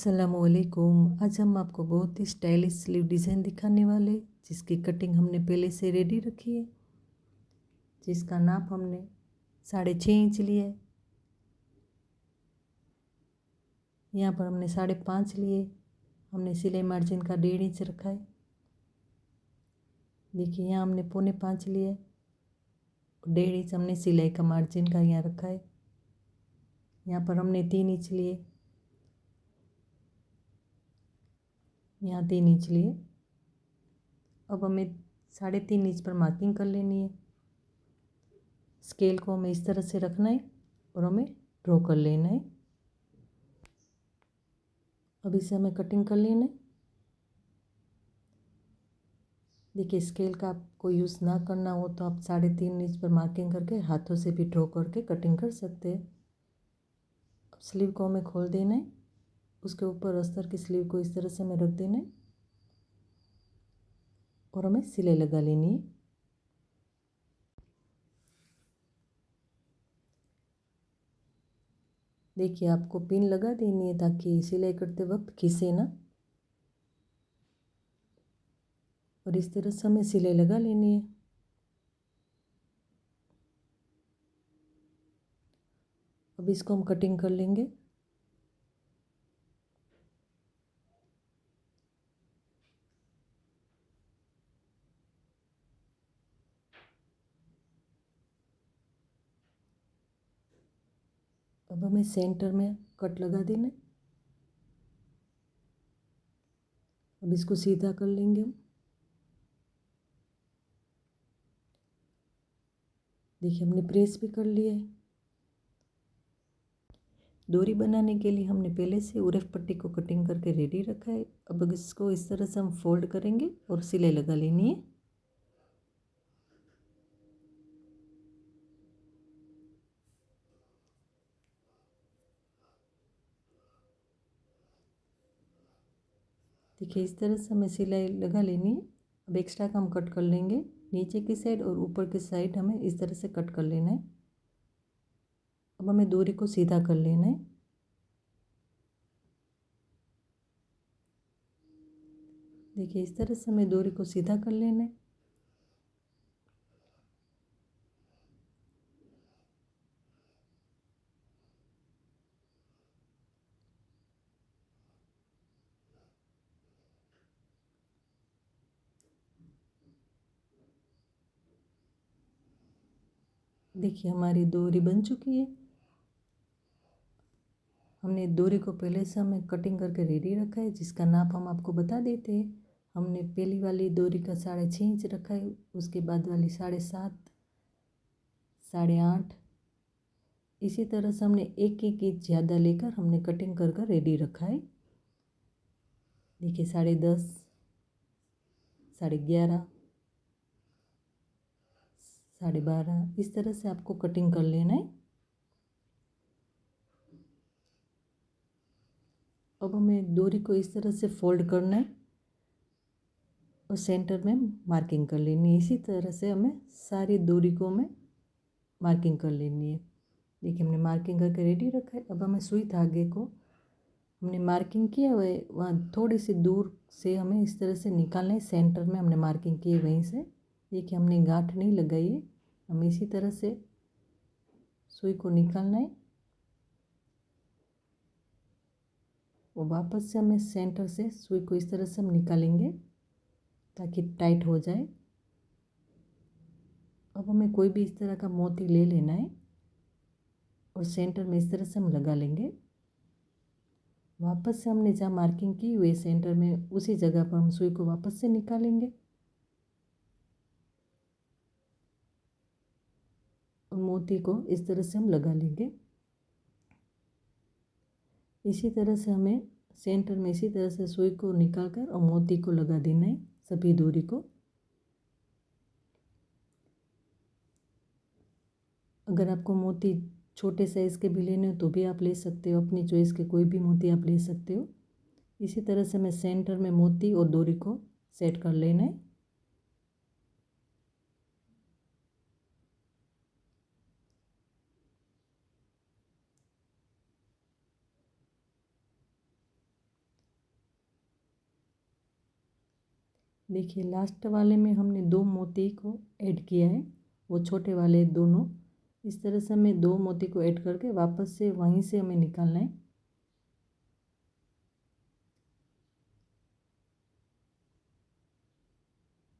अस्सलामुअलैकुम। आज हम आपको बहुत ही स्टाइलिश स्लीव डिज़ाइन दिखाने वाले, जिसकी कटिंग हमने पहले से रेडी रखी है, जिसका नाप हमने 6.5 इंच लिया है। यहाँ पर हमने 5.5 लिए। हमने सिलाई मार्जिन का 1.5 इंच रखा है। देखिए यहाँ हमने 4.25 लिया है। 1.5 इंच हमने सिलाई का मार्जिन का यहाँ रखा है। यहाँ पर हमने 3 इंच लिए, यहाँ 3 इंच लिए। अब हमें 3.5 इंच पर मार्किंग कर लेनी है। स्केल को हमें इस तरह से रखना है और हमें ड्रॉ कर लेना है। अब इसे हमें कटिंग कर लेना है। देखिए स्केल का आपको यूज़ ना करना हो तो आप 3.5 इंच पर मार्किंग करके हाथों से भी ड्रॉ करके कटिंग कर सकते हैं। अब स्लीव को हमें खोल देना है। उसके ऊपर अस्तर की स्लीव को इस तरह से हमें रख देना है और हमें सिलाई लगा लेनी है। देखिए आपको पिन लगा देनी है ताकि सिलाई करते वक्त खींचे ना, और इस तरह से हमें सिलाई लगा लेनी है। अब इसको हम कटिंग कर लेंगे। अब हमें सेंटर में कट लगा देना है। अब इसको सीधा कर लेंगे हम। देखिए हमने प्रेस भी कर लिया है। डोरी बनाने के लिए हमने पहले से उरफ पट्टी को कटिंग करके रेडी रखा है। अब इसको इस तरह से हम फोल्ड करेंगे और सिलाई लगा लेनी है। देखिए इस तरह से हमें सिलाई लगा लेनी है। अब एक्स्ट्रा का हम कट कर लेंगे। नीचे की साइड और ऊपर की साइड हमें इस तरह से कट कर लेना है। अब हमें डोरी को सीधा कर लेना है। देखिए इस तरह से हमें डोरी को सीधा कर लेना है। देखिए हमारी डोरी बन चुकी है। हमने डोरी को पहले से हमें कटिंग करके रेडी रखा है, जिसका नाप हम आपको बता देते हैं। हमने पहली वाली डोरी का 6.5 इंच रखा है, उसके बाद वाली 7.5, 8.5। इसी तरह से हमने एक इंच ज़्यादा लेकर हमने कटिंग कर कर रेडी रखा है। देखिए 10.5, 11.5, 12.5, इस तरह से आपको कटिंग कर लेना है। अब हमें डोरी को इस तरह से फोल्ड करना है और सेंटर में मार्किंग कर लेनी है। इसी तरह से हमें सारी डोरी को हमें मार्किंग कर लेनी है। देखिए हमने मार्किंग करके रेडी रखा है। अब हमें सुई धागे को हमने मार्किंग किया हुआ है, वहाँ थोड़ी सी दूर से हमें इस तरह से निकालना है। सेंटर में हमने मार्किंग की है वहीं से। देखिए हमने गांठ नहीं लगाई है। हमें इसी तरह से सुई को निकालना है और वापस से हमें सेंटर से सुई को इस तरह से हम निकालेंगे ताकि टाइट हो जाए। अब हमें कोई भी इस तरह का मोती ले लेना है और सेंटर में इस तरह से हम लगा लेंगे। वापस से हमने जहाँ मार्किंग की हुई सेंटर में उसी जगह पर हम सुई को वापस से निकालेंगे और मोती को इस तरह से हम लगा लेंगे। इसी तरह से हमें सेंटर में इसी तरह से सुई को निकाल कर और मोती को लगा देना है, सभी डोरी को। अगर आपको मोती छोटे साइज़ के भी लेने हो तो भी आप ले सकते हो। अपनी चॉइस के कोई भी मोती आप ले सकते हो। इसी तरह से हमें सेंटर में मोती और डोरी को सेट कर लेना है। देखिए लास्ट वाले में हमने 2 मोती को ऐड किया है, वो छोटे वाले दोनों। इस तरह से हमें 2 मोती को ऐड करके वापस से वहीं से हमें निकालना है।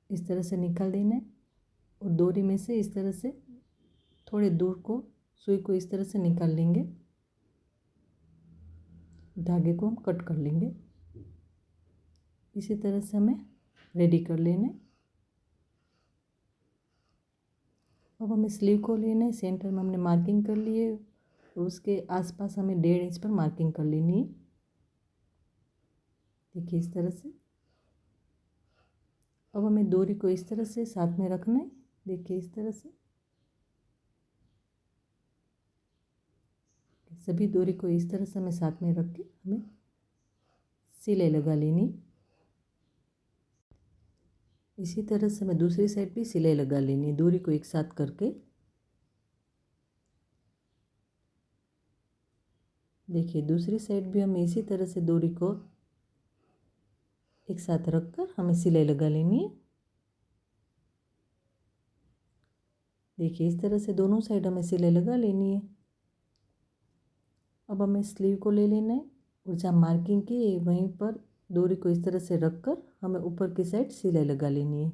इस तरह से निकाल देना है और डोरी में से इस तरह से थोड़े दूर को सुई को इस तरह से निकाल लेंगे। धागे को हम कट कर लेंगे। इसी तरह से हमें रेडी कर लेना है। अब हमें स्लीव को लेना है। सेंटर में हमने मार्किंग कर ली है और उसके आसपास हमें 1.5 इंच पर मार्किंग कर लेनी है। देखिए इस तरह से। अब हमें डोरी को इस तरह से साथ में रखना है। देखिए इस तरह से सभी डोरी को इस तरह से हमें साथ में रख के हमें सिलाई लगा लेनी। इसी तरह से हमें दूसरी साइड भी सिलाई लगा लेनी है, डोरी को एक साथ करके। देखिए दूसरी साइड भी हम इसी तरह से डोरी को एक साथ रखकर हमें सिलाई लगा लेनी है। देखिए इस तरह से दोनों साइड हमें सिलाई लगा लेनी है। अब हमें स्लीव को ले लेना है और जहाँ मार्किंग की है वहीं पर डोरी को इस तरह से रखकर हमें ऊपर की साइड सिलाई लगा लेनी है।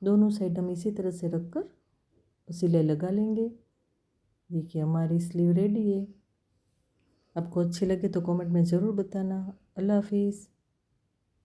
दोनों साइड हम इसी तरह से रखकर सिलाई लगा लेंगे। देखिए हमारी स्लीव रेडी है। आपको अच्छी लगे तो कमेंट में ज़रूर बताना। अल्लाह हाफिज़।